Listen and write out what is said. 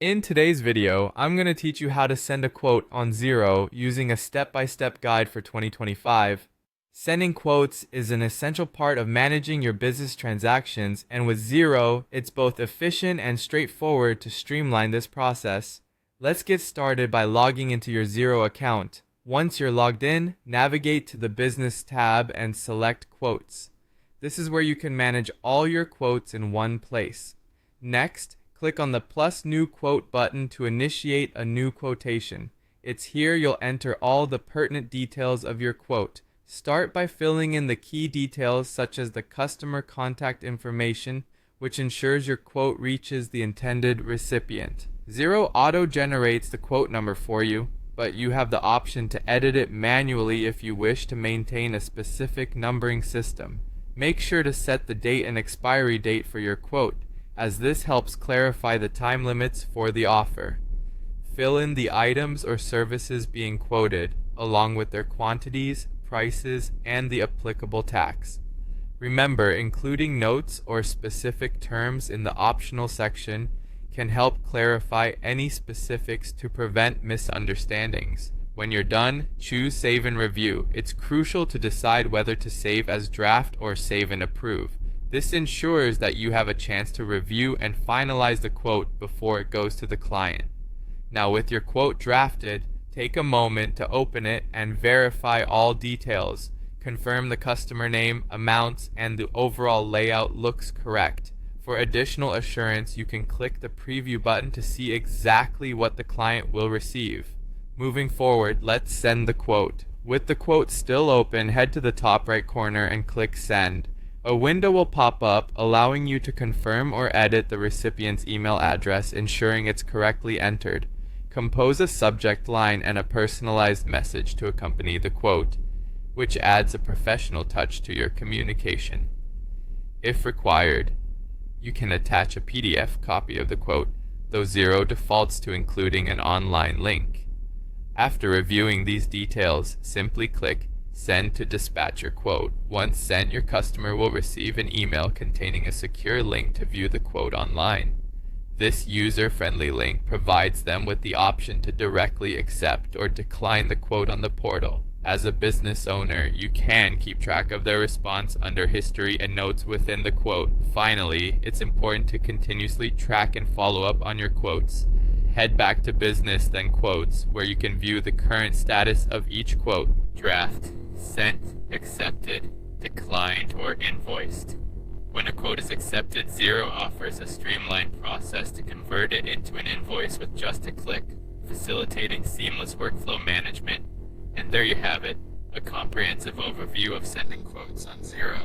In today's video, I'm going to teach you how to send a quote on Xero using a step-by-step guide for 2025. Sending quotes is an essential part of managing your business transactions, and with Xero, it's both efficient and straightforward to streamline this process. Let's get started by logging into your Xero account. Once you're logged in, navigate to the Business tab and select Quotes. This is where you can manage all your quotes in one place. Next, click on the plus new quote button to initiate a new quotation. It's here you'll enter all the pertinent details of your quote. Start by filling in the key details such as the customer contact information, which ensures your quote reaches the intended recipient. Xero auto-generates the quote number for you, but you have the option to edit it manually if you wish to maintain a specific numbering system. Make sure to set the date and expiry date for your quote, as this helps clarify the time limits for the offer. Fill in the items or services being quoted, along with their quantities, prices, and the applicable tax. Remember, including notes or specific terms in the optional section can help clarify any specifics to prevent misunderstandings. When you're done, choose Save and Review. It's crucial to decide whether to save as draft or save and approve. This ensures that you have a chance to review and finalize the quote before it goes to the client. Now, with your quote drafted, take a moment to open it and verify all details. Confirm the customer name, amounts, and the overall layout looks correct. For additional assurance, you can click the preview button to see exactly what the client will receive. Moving forward, let's send the quote. With the quote still open, head to the top right corner and click Send. A window will pop up, allowing you to confirm or edit the recipient's email address, ensuring it's correctly entered. Compose a subject line and a personalized message to accompany the quote, which adds a professional touch to your communication. If required, you can attach a PDF copy of the quote, though Xero defaults to including an online link. After reviewing these details, simply click Send to dispatch your quote. Once sent, your customer will receive an email containing a secure link to view the quote online. This user-friendly link provides them with the option to directly accept or decline the quote on the portal. As a business owner, you can keep track of their response under history and notes within the quote. Finally, it's important to continuously track and follow up on your quotes. Head back to Business, then Quotes, where you can view the current status of each quote: draft, sent, accepted, declined, or invoiced. When a quote is accepted, Xero offers a streamlined process to convert it into an invoice with just a click, facilitating seamless workflow management. And there you have it, a comprehensive overview of sending quotes on Xero.